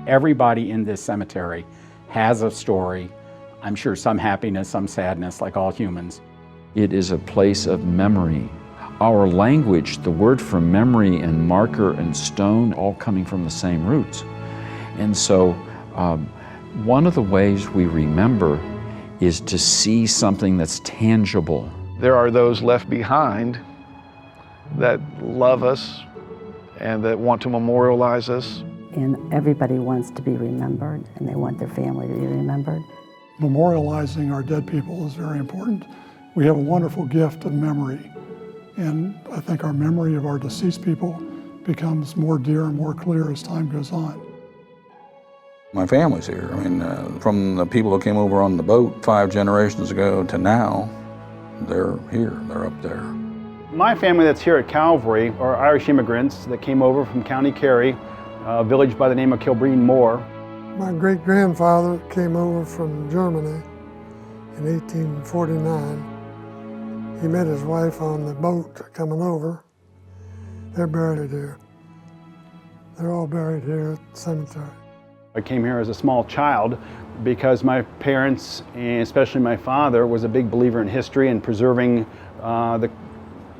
Everybody in this cemetery has a story. I'm sure some happiness, some sadness, like all humans. It is a place of memory. Our language, the word for memory and marker and stone, all coming from the same roots. And so one of the ways we remember is to see something that's tangible. There are those left behind that love us and that want to memorialize us. And everybody wants to be remembered, and they want their family to be remembered. Memorializing our dead people is very important. We have a wonderful gift of memory, and I think our memory of our deceased people becomes more dear and more clear as time goes on. My family's here. I mean, from the people who came over on the boat 5 generations ago to now, they're here, they're up there. My family that's here at Calvary are Irish immigrants that came over from County Kerry, a village by the name of Kilbreen Moor. My great-grandfather came over from Germany in 1849. He met his wife on the boat coming over. They're buried here. They're all buried here at the cemetery. I came here as a small child because my parents, and especially my father, was a big believer in history and preserving the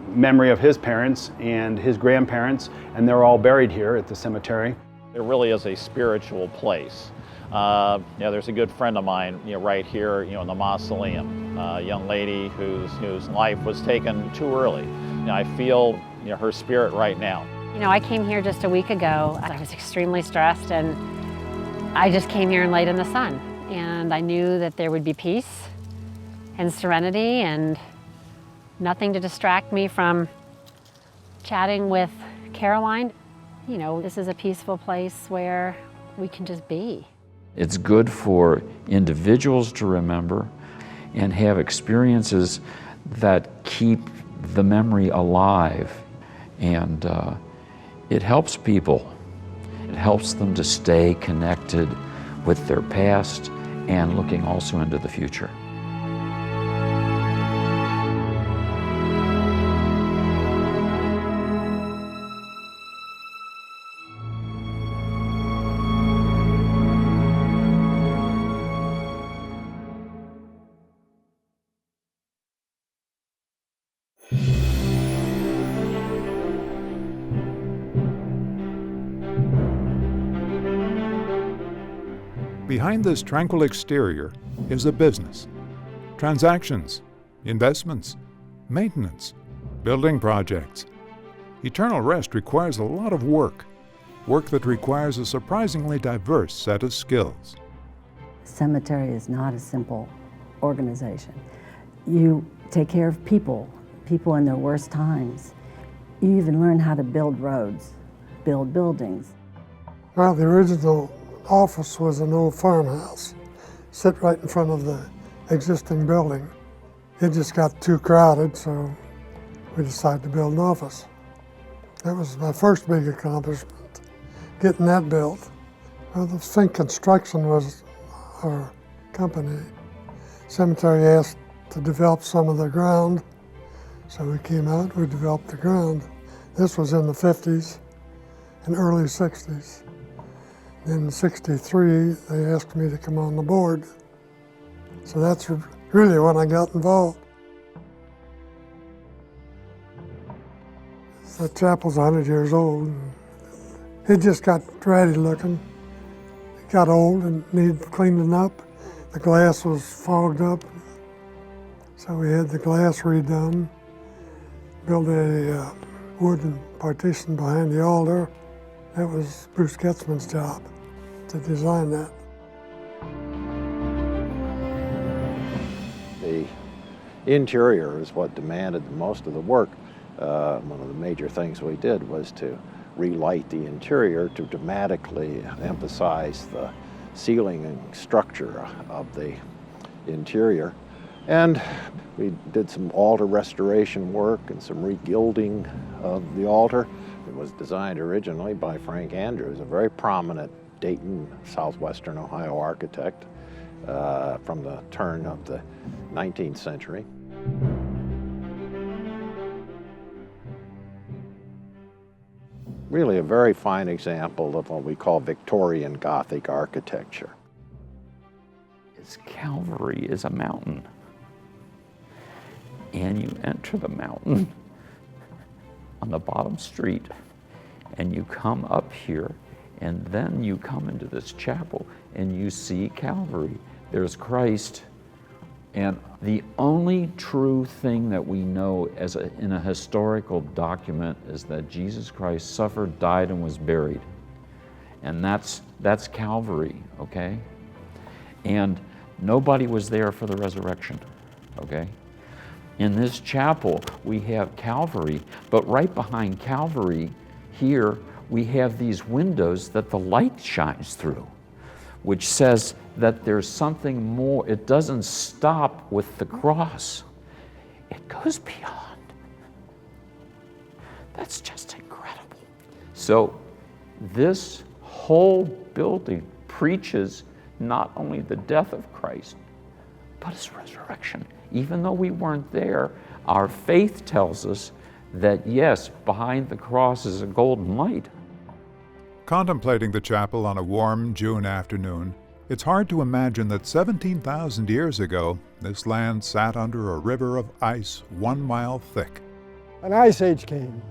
memory of his parents and his grandparents, and they're all buried here at the cemetery. It really is a spiritual place. There's a good friend of mine, right here, in the mausoleum, a young lady whose life was taken too early. I feel, her spirit right now. I came here just a week ago. I was extremely stressed, and I just came here and laid in the sun. And I knew that there would be peace and serenity and nothing to distract me from chatting with Caroline. This is a peaceful place where we can just be. It's good for individuals to remember and have experiences that keep the memory alive. And it helps people. It helps them to stay connected with their past and looking also into the future. Behind this tranquil exterior is a business. Transactions, investments, maintenance, building projects. Eternal Rest requires a lot of work that requires a surprisingly diverse set of skills. Cemetery is not a simple organization. You take care of people in their worst times. You even learn how to build roads, build buildings. Well, the original office was an old farmhouse, sit right in front of the existing building. It just got too crowded, so we decided to build an office. That was my first big accomplishment, getting that built. Well, the Fink Construction was our company. Cemetery asked to develop some of the ground, so we came out, we developed the ground. This was in the 50s and early 60s. In '63, they asked me to come on the board. So that's really when I got involved. The chapel's 100 years old. It just got ratty looking. It got old and needed cleaning up. The glass was fogged up. So we had the glass redone, built a wooden partition behind the altar. That was Bruce Getzman's job to design that. The interior is what demanded most of the work. One of the major things we did was to relight the interior to dramatically emphasize the ceiling and structure of the interior. And we did some altar restoration work and some regilding of the altar. It was designed originally by Frank Andrews, a very prominent Dayton, southwestern Ohio architect from the turn of the 19th century. really a very fine example of what we call Victorian Gothic architecture. Calvary is a mountain, and you enter the mountain on the bottom street, and you come up here, and then you come into this chapel, and you see Calvary. There's Christ, and the only true thing that we know in a historical document is that Jesus Christ suffered, died, and was buried. And that's Calvary, okay? And nobody was there for the resurrection, okay? In this chapel, we have Calvary, but right behind Calvary here, we have these windows that the light shines through, which says that there's something more. It doesn't stop with the cross. It goes beyond. That's just incredible. So this whole building preaches not only the death of Christ, but his resurrection. Even though we weren't there, our faith tells us that yes, behind the cross is a golden light. Contemplating the chapel on a warm June afternoon, it's hard to imagine that 17,000 years ago, this land sat under a river of ice 1 mile thick. An ice age came,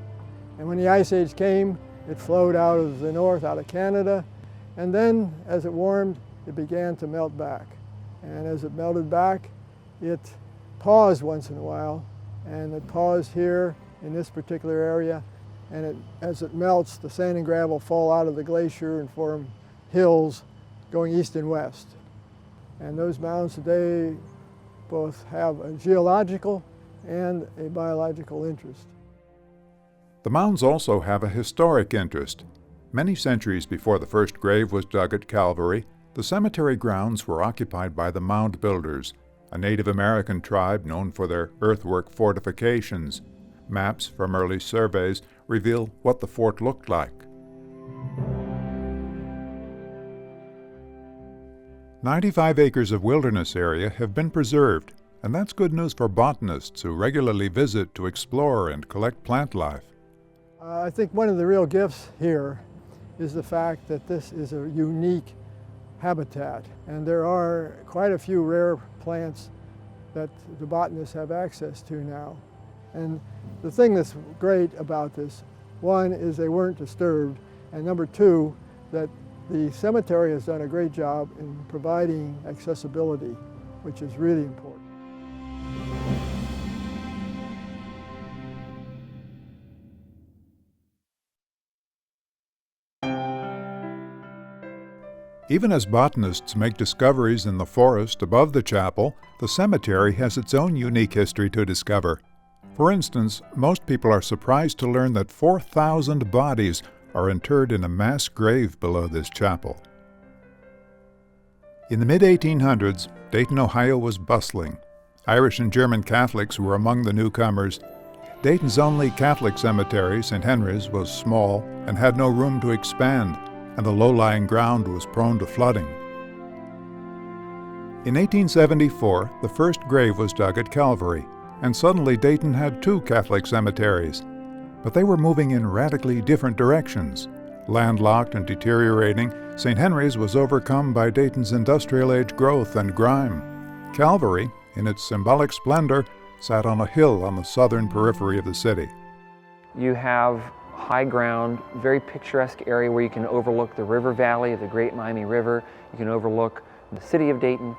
and when the ice age came, it flowed out of the north, out of Canada, and then as it warmed, it began to melt back. And as it melted back, it paused once in a while, and it paused here in this particular area, and as it melts, the sand and gravel fall out of the glacier and form hills going east and west. And those mounds today both have a geological and a biological interest. The mounds also have a historic interest. Many centuries before the first grave was dug at Calvary, the cemetery grounds were occupied by the Mound Builders, a Native American tribe known for their earthwork fortifications. Maps from early surveys reveal what the fort looked like. 95 acres of wilderness area have been preserved, and that's good news for botanists who regularly visit to explore and collect plant life. I think one of the real gifts here is the fact that this is a unique habitat, and there are quite a few rare plants that the botanists have access to now. And the thing that's great about this, one is they weren't disturbed, and number two, that the cemetery has done a great job in providing accessibility, which is really important. Even as botanists make discoveries in the forest above the chapel, the cemetery has its own unique history to discover. For instance, most people are surprised to learn that 4,000 bodies are interred in a mass grave below this chapel. In the mid-1800s, Dayton, Ohio was bustling. Irish and German Catholics were among the newcomers. Dayton's only Catholic cemetery, St. Henry's, was small and had no room to expand, and the low-lying ground was prone to flooding. In 1874, the first grave was dug at Calvary, and suddenly Dayton had 2 Catholic cemeteries. But they were moving in radically different directions. Landlocked and deteriorating, St. Henry's was overcome by Dayton's industrial-age growth and grime. Calvary, in its symbolic splendor, sat on a hill on the southern periphery of the city. You have high ground, very picturesque area where you can overlook the river valley of the Great Miami River. You can overlook the city of Dayton.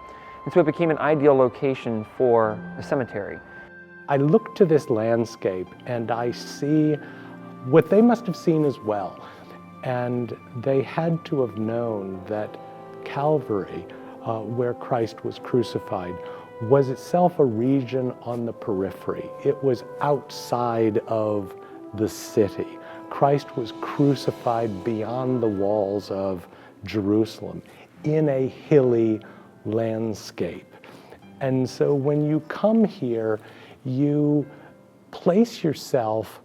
And so it became an ideal location for a cemetery. I look to this landscape and I see what they must have seen as well. And they had to have known that Calvary, where Christ was crucified, was itself a region on the periphery. It was outside of the city. Christ was crucified beyond the walls of Jerusalem in a hilly landscape. And so when you come here, you place yourself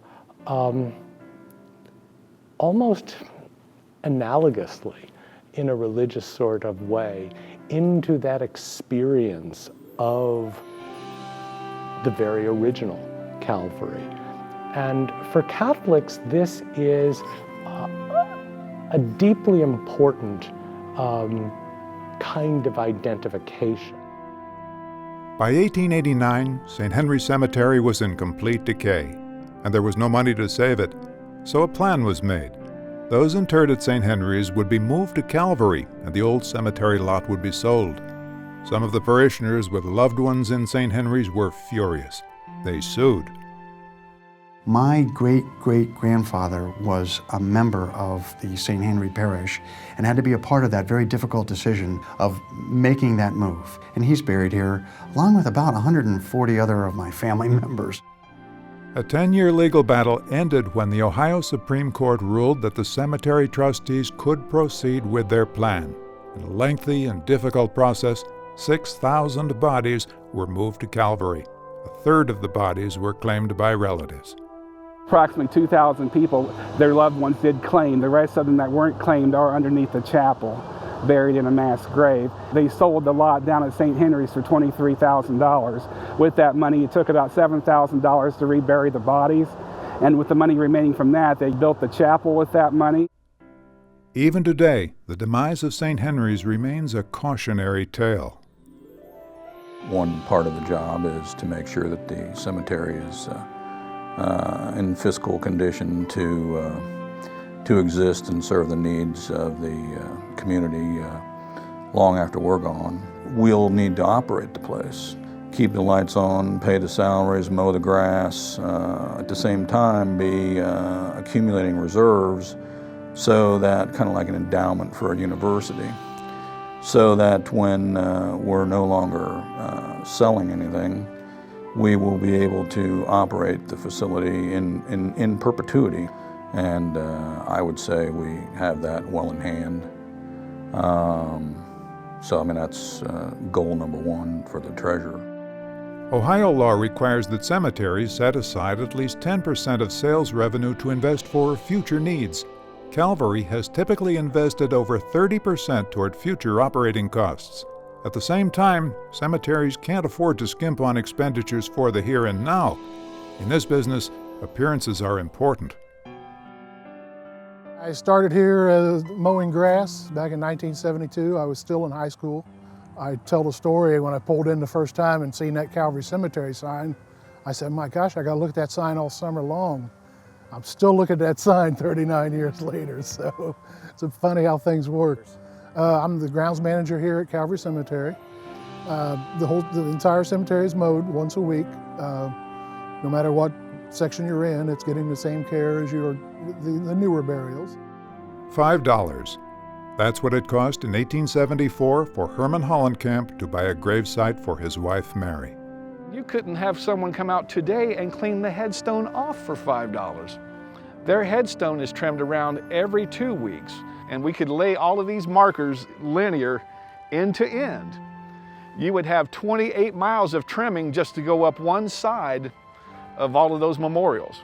almost analogously, in a religious sort of way, into that experience of the very original Calvary. And for Catholics, this is a deeply important kind of identification. By 1889, St. Henry Cemetery was in complete decay, and there was no money to save it, so a plan was made. Those interred at St. Henry's would be moved to Calvary, and the old cemetery lot would be sold. Some of the parishioners with loved ones in St. Henry's were furious. They sued. My great-great-grandfather was a member of the St. Henry Parish and had to be a part of that very difficult decision of making that move. And he's buried here, along with about 140 other of my family members. A 10-year legal battle ended when the Ohio Supreme Court ruled that the cemetery trustees could proceed with their plan. In a lengthy and difficult process, 6,000 bodies were moved to Calvary. A third of the bodies were claimed by relatives. Approximately 2,000 people, their loved ones did claim. The rest of them that weren't claimed are underneath the chapel, buried in a mass grave. They sold the lot down at St. Henry's for $23,000. With that money, it took about $7,000 to rebury the bodies. And with the money remaining from that, they built the chapel with that money. Even today, the demise of St. Henry's remains a cautionary tale. One part of the job is to make sure that the cemetery is in fiscal condition to exist and serve the needs of the community long after we're gone. We'll need to operate the place, keep the lights on, pay the salaries, mow the grass, at the same time be accumulating reserves so that, kind of like an endowment for a university, so that when we're no longer selling anything, we will be able to operate the facility in perpetuity. And I would say we have that well in hand. So I mean, that's goal number one for the treasurer. Ohio law requires that cemeteries set aside at least 10% of sales revenue to invest for future needs. Calvary has typically invested over 30% toward future operating costs. At the same time, cemeteries can't afford to skimp on expenditures for the here and now. In this business, appearances are important. I started here mowing grass back in 1972. I was still in high school. I tell the story when I pulled in the first time and seen that Calvary Cemetery sign. I said, my gosh, I got to look at that sign all summer long. I'm still looking at that sign 39 years later, so it's funny how things work. I'm the grounds manager here at Calvary Cemetery. The entire cemetery is mowed once a week. No matter what section you're in, it's getting the same care as the newer burials. $5. That's what it cost in 1874 for Herman Hollenkamp to buy a gravesite for his wife, Mary. You couldn't have someone come out today and clean the headstone off for $5. Their headstone is trimmed around every 2 weeks, and we could lay all of these markers linear end to end. You would have 28 miles of trimming just to go up one side of all of those memorials.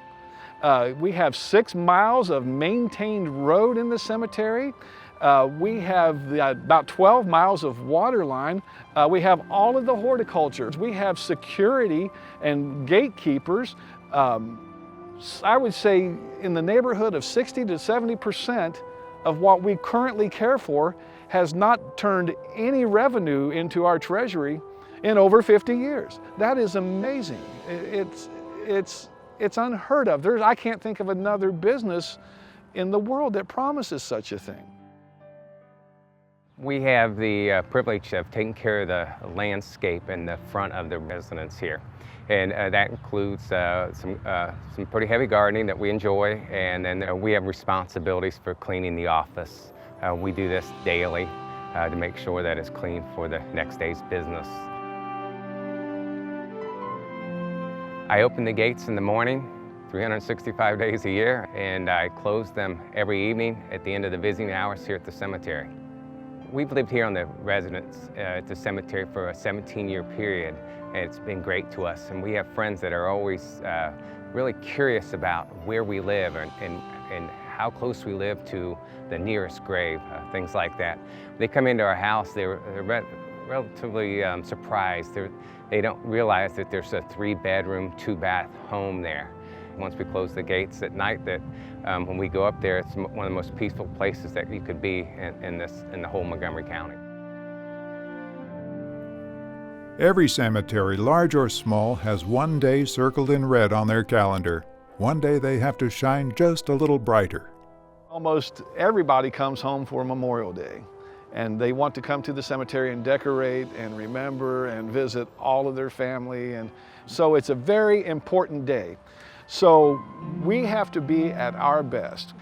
We have 6 miles of maintained road in the cemetery. We have about 12 miles of water line. We have all of the horticulture. We have security and gatekeepers. I would say in the neighborhood of 60 to 70% of what we currently care for has not turned any revenue into our treasury in over 50 years. That is amazing. It's unheard of. I can't think of another business in the world that promises such a thing. We have the privilege of taking care of the landscape in the front of the residence here. And that includes some pretty heavy gardening that we enjoy, and then we have responsibilities for cleaning the office. We do this daily to make sure that it's clean for the next day's business. I open the gates in the morning, 365 days a year, and I close them every evening at the end of the visiting hours here at the cemetery. We've lived here on the residence at the cemetery for a 17-year period, and it's been great to us. And we have friends that are always really curious about where we live and how close we live to the nearest grave, things like that. When they come into our house, they're relatively surprised. They don't realize that there's a 3-bedroom, 2-bath home there. once we close the gates at night, that when we go up there, it's one of the most peaceful places that you could be in the whole Montgomery County. Every cemetery, large or small, has one day circled in red on their calendar. One day they have to shine just a little brighter. Almost everybody comes home for Memorial Day, and they want to come to the cemetery and decorate and remember and visit all of their family, and so it's a very important day. So we have to be at our best.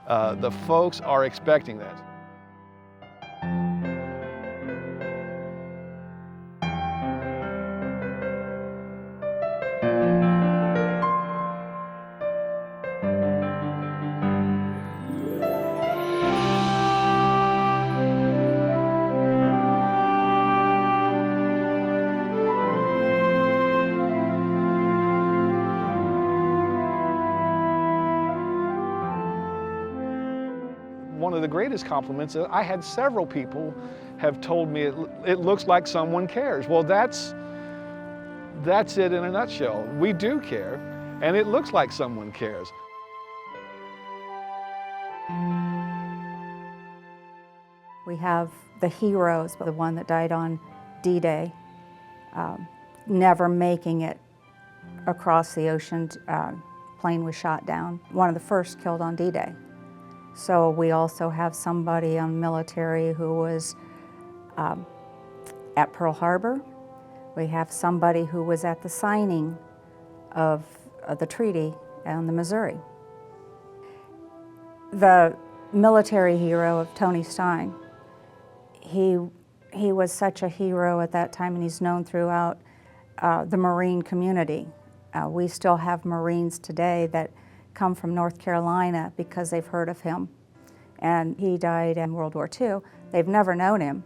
The folks are expecting that. One of the greatest compliments, I had several people have told me it looks like someone cares. Well, that's it in a nutshell. We do care, and it looks like someone cares. We have the heroes, the one that died on D-Day, never making it across the ocean. Plane was shot down. One of the first killed on D-Day. So we also have somebody on military who was at Pearl Harbor. We have somebody who was at the signing of the treaty on the Missouri. The military hero of Tony Stein, he was such a hero at that time, and he's known throughout the Marine community. We still have Marines today that come from North Carolina because they've heard of him. And he died in World War II. They've never known him,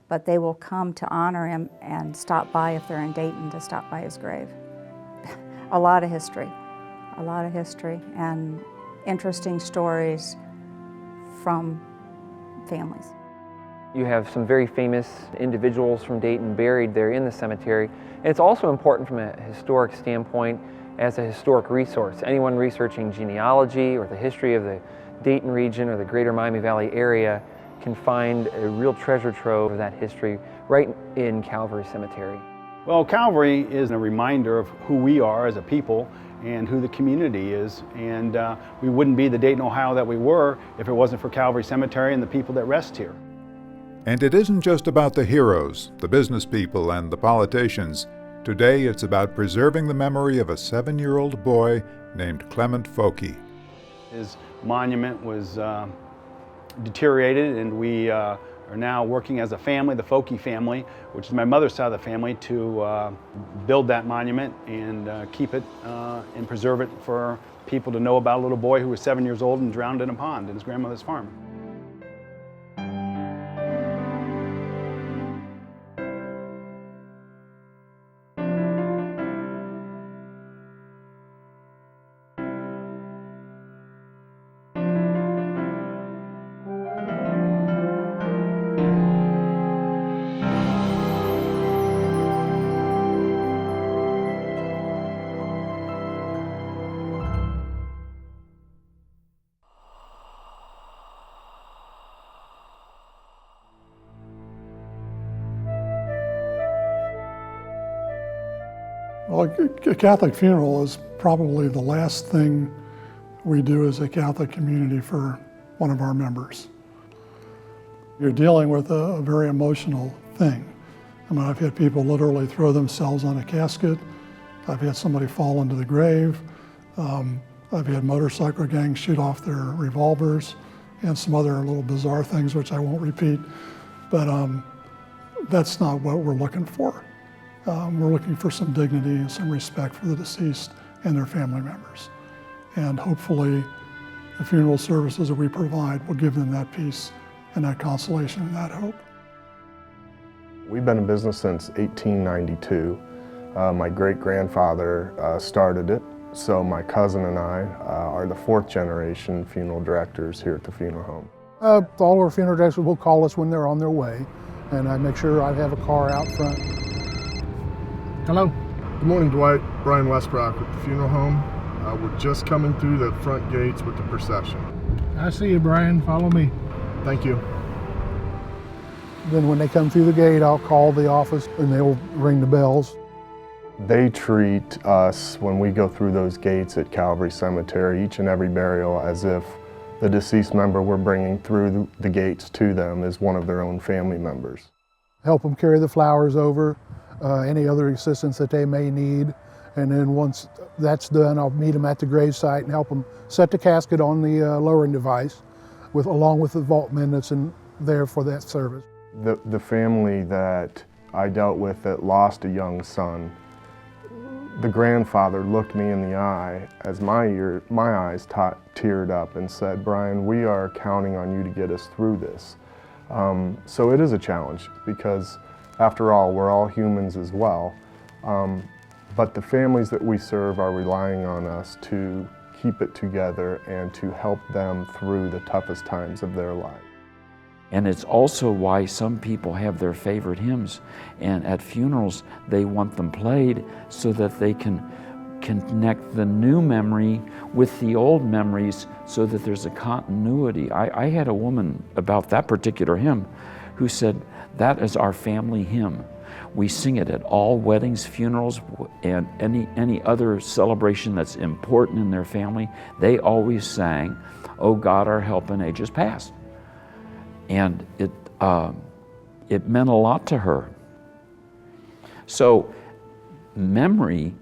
but they will come to honor him and stop by if they're in Dayton to stop by his grave. A lot of history and interesting stories from families. You have some very famous individuals from Dayton buried there in the cemetery. And it's also important from a historic standpoint as a historic resource. Anyone researching genealogy or the history of the Dayton region or the greater Miami Valley area can find a real treasure trove of that history right in Calvary Cemetery. Well, Calvary is a reminder of who we are as a people and who the community is. And we wouldn't be the Dayton, Ohio that we were if it wasn't for Calvary Cemetery and the people that rest here. And it isn't just about the heroes, the business people, and the politicians. Today it's about preserving the memory of a 7-year-old boy named Clement Foulke. His monument was deteriorated, and we are now working as a family, the Foulke family, which is my mother's side of the family, to build that monument and keep it and preserve it for people to know about a little boy who was 7 years old and drowned in a pond in his grandmother's farm. Well, a Catholic funeral is probably the last thing we do as a Catholic community for one of our members. You're dealing with a very emotional thing. I mean, I've had people literally throw themselves on a casket. I've had somebody fall into the grave. I've had motorcycle gangs shoot off their revolvers and some other little bizarre things which I won't repeat. But that's not what we're looking for. We're looking for some dignity and some respect for the deceased and their family members. And hopefully the funeral services that we provide will give them that peace and that consolation and that hope. We've been in business since 1892. My great-grandfather started it, so my cousin and I are the 4th generation funeral directors here at the funeral home. All our funeral directors will call us when they're on their way, and I make sure I have a car out front. Hello. Good morning, Dwight. Brian Westbrook with the funeral home. We're just coming through the front gates with the procession. I see you, Brian. Follow me. Thank you. Then when they come through the gate, I'll call the office and they'll ring the bells. They treat us, when we go through those gates at Calvary Cemetery, each and every burial, as if the deceased member we're bringing through the gates to them is one of their own family members. Help them carry the flowers over, any other assistance that they may need. And then once that's done, I'll meet them at the gravesite and help them set the casket on the lowering device, along with the vaultman that's in there for that service. The family that I dealt with that lost a young son, the grandfather looked me in the eye as my eyes teared up and said, "Brian, we are counting on you to get us through this." So it is a challenge because, after all, we're all humans as well. But the families that we serve are relying on us to keep it together and to help them through the toughest times of their life. And it's also why some people have their favorite hymns, and at funerals they want them played so that they can connect the new memory with the old memories so that there's a continuity. I had a woman about that particular hymn who said, "That is our family hymn. We sing it at all weddings, funerals, and any other celebration that's important in their family. They always sang, 'O God, our help in ages past.'" And it meant a lot to her. So memory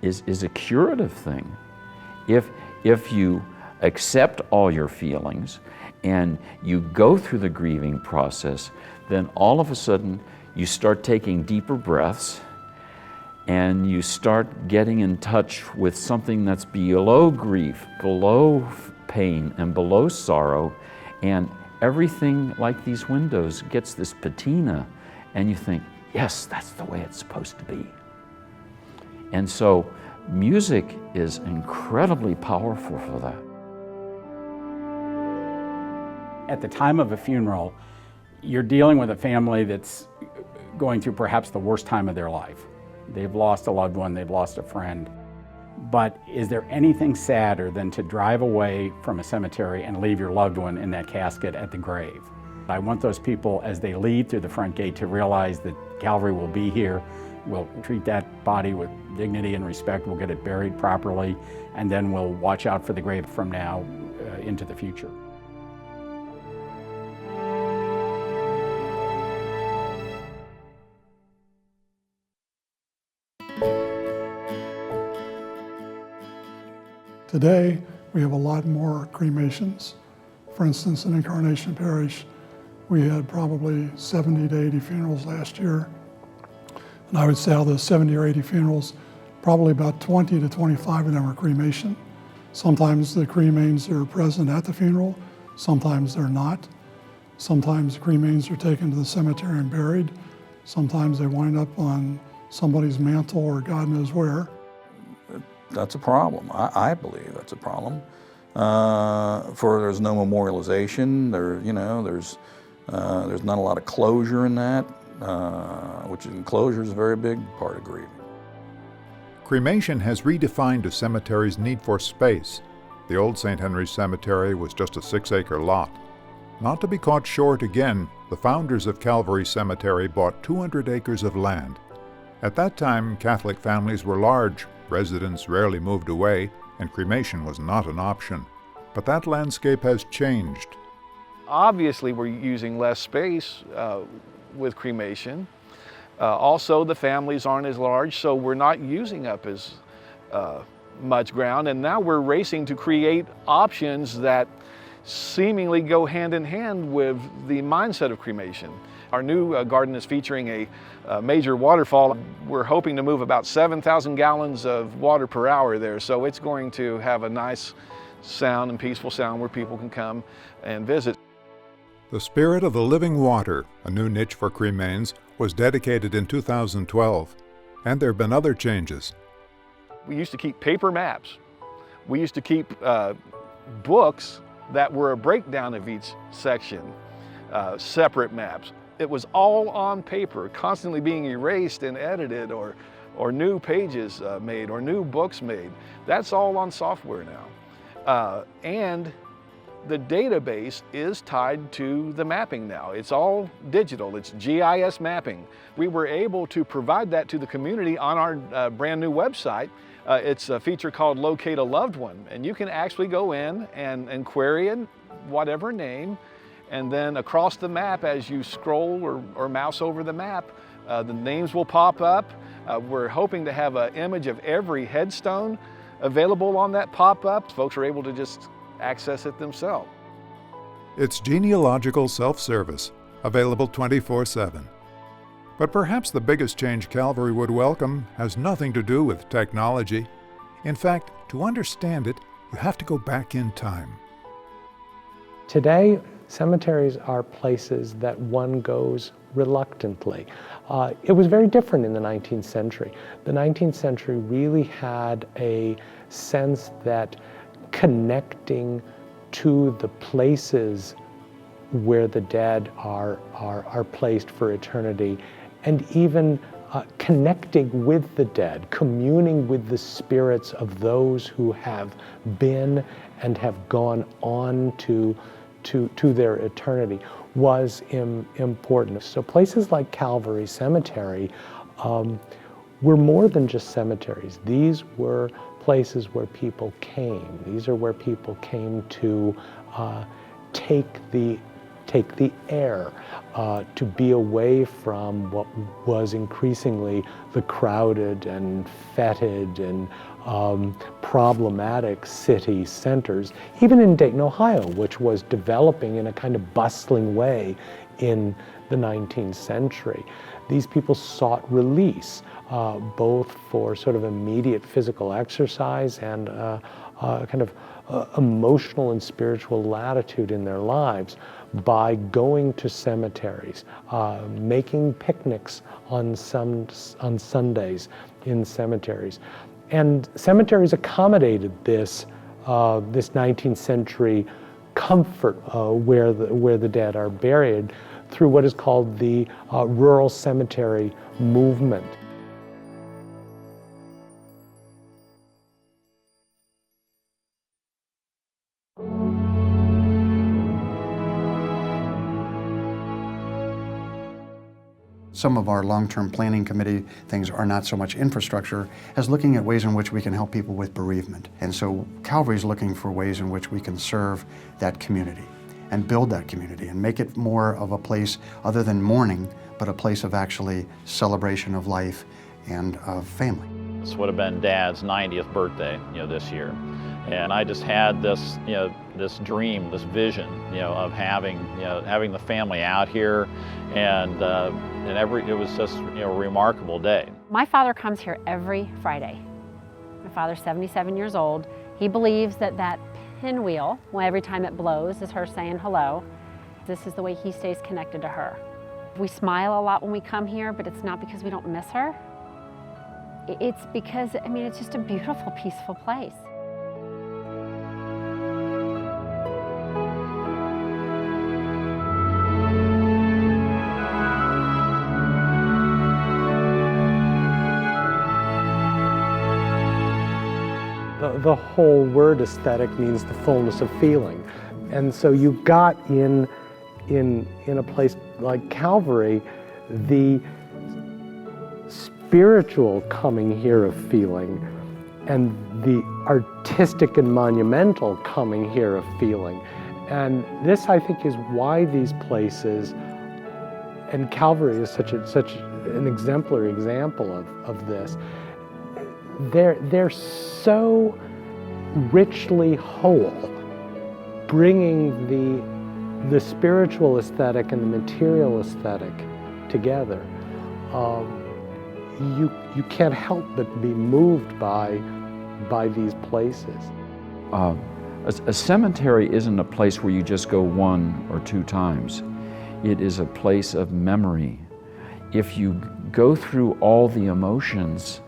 is a curative thing. If you accept all your feelings and you go through the grieving process, then all of a sudden you start taking deeper breaths and you start getting in touch with something that's below grief, below pain, and below sorrow, and everything, like these windows, gets this patina, and you think, yes, that's the way it's supposed to be. And so music is incredibly powerful for that. At the time of a funeral, you're dealing with a family that's going through perhaps the worst time of their life. They've lost a loved one, they've lost a friend. But is there anything sadder than to drive away from a cemetery and leave your loved one in that casket at the grave? I want those people, as they leave through the front gate, to realize that Calvary will be here. We'll treat that body with dignity and respect. We'll get it buried properly, and then we'll watch out for the grave from now into the future. Today, we have a lot more cremations. For instance, in Incarnation Parish, we had probably 70 to 80 funerals last year. And I would say out of those 70 or 80 funerals, probably about 20 to 25 of them are cremation. Sometimes the cremains are present at the funeral, sometimes they're not. Sometimes the cremains are taken to the cemetery and buried. Sometimes they wind up on somebody's mantle or God knows where. That's a problem. I believe that's a problem. For there's no memorialization. There's not a lot of closure in that, which closure is a very big part of grieving. Cremation has redefined a cemetery's need for space. The old St. Henry's Cemetery was just a 6-acre lot. Not to be caught short again, the founders of Calvary Cemetery bought 200 acres of land. At that time, Catholic families were large. Residents rarely moved away, and cremation was not an option. But that landscape has changed. Obviously, we're using less space with cremation. Also, the families aren't as large, so we're not using up as much ground. And now we're racing to create options that seemingly go hand in hand with the mindset of cremation. Our new garden is featuring a major waterfall. We're hoping to move about 7,000 gallons of water per hour there, so it's going to have a nice sound and peaceful sound where people can come and visit. The Spirit of the Living Water, a new niche for cremains, was dedicated in 2012, and there have been other changes. We used to keep paper maps. We used to keep books that were a breakdown of each section, separate maps. It was all on paper, constantly being erased and edited or or new pages made or new books made. That's all on software now. And the database is tied to the mapping now. It's all digital, it's GIS mapping. We were able to provide that to the community on our brand new website. It's a feature called Locate a Loved One, and you can actually go in and query in whatever name, and then across the map as you scroll or mouse over the map, the names will pop up. We're hoping to have an image of every headstone available on that pop-up. Folks are able to just access it themselves. It's genealogical self-service, available 24/7. But perhaps the biggest change Calvary would welcome has nothing to do with technology. In fact, to understand it, you have to go back in time. Today, cemeteries are places that one goes reluctantly. It was very different in the 19th century. The 19th century really had a sense that connecting to the places where the dead are placed for eternity, and even connecting with the dead, communing with the spirits of those who have been and have gone on to their eternity was important. So places like Calvary Cemetery were more than just cemeteries. These were places where people came. These are where people came to take the air, to be away from what was increasingly the crowded and fetid and problematic city centers, even in Dayton, Ohio, which was developing in a kind of bustling way in the 19th century. These people sought release, both for sort of immediate physical exercise and kind of emotional and spiritual latitude in their lives by going to cemeteries, making picnics on Sundays in cemeteries. And cemeteries accommodated this 19th century comfort where the dead are buried through what is called the rural cemetery movement. Some of our long-term planning committee things are not so much infrastructure as looking at ways in which we can help people with bereavement. And so Calvary's looking for ways in which we can serve that community and build that community and make it more of a place other than mourning, but a place of actually celebration of life and of family. This would have been Dad's 90th birthday, this year. And I just had this, this dream, this vision, of having the family out here, and it was just, a remarkable day. My father comes here every Friday. My father's 77 years old. He believes that pinwheel, every time it blows, is her saying hello. This is the way he stays connected to her. We smile a lot when we come here, but it's not because we don't miss her. It's because, it's just a beautiful, peaceful place. The whole word aesthetic means the fullness of feeling. And so you've got in a place like Calvary, the spiritual coming here of feeling and the artistic and monumental coming here of feeling. And this, I think, is why these places, and Calvary is such an exemplary example of this, they're so richly whole, bringing the spiritual aesthetic and the material aesthetic together. You can't help but be moved by these places. A cemetery isn't a place where you just go one or two times. It is a place of memory. If you go through all the emotions,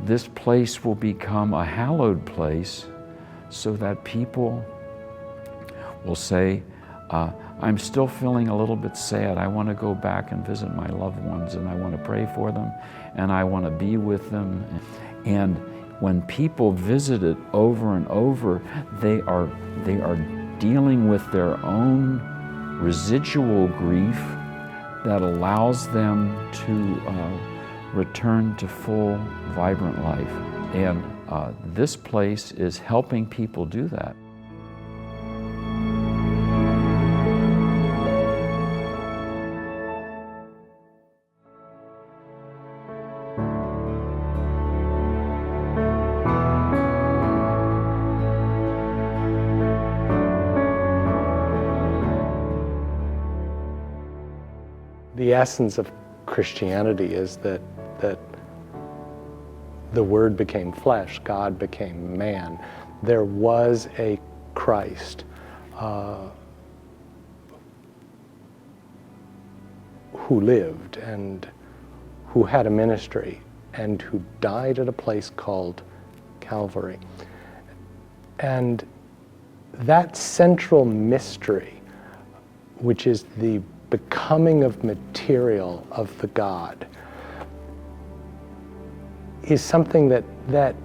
this place will become a hallowed place so that people will say, I'm still feeling a little bit sad. I want to go back and visit my loved ones, and I want to pray for them, and I want to be with them. And when people visit it over and over, they are dealing with their own residual grief that allows them to return to full, vibrant life. And this place is helping people do that. The essence of Christianity is that the Word became flesh, God became man. There was a Christ who lived and who had a ministry and who died at a place called Calvary. And that central mystery, which is the becoming of material of the God, is something that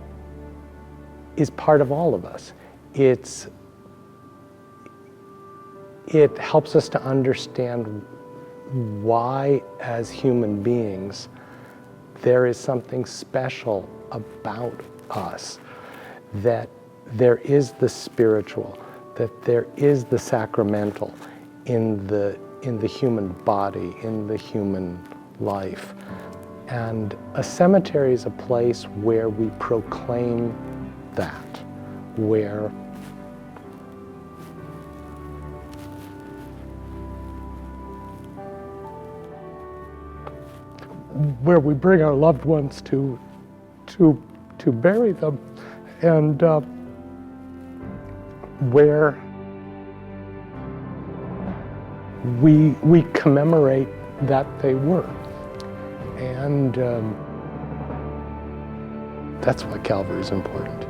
is part of all of us. It helps us to understand why, as human beings, there is something special about us, that there is the spiritual, that there is the sacramental in the human body, in the human life. And a cemetery is a place where we proclaim that, where we bring our loved ones to bury them, and where we commemorate that they were. And that's why Calvary is important.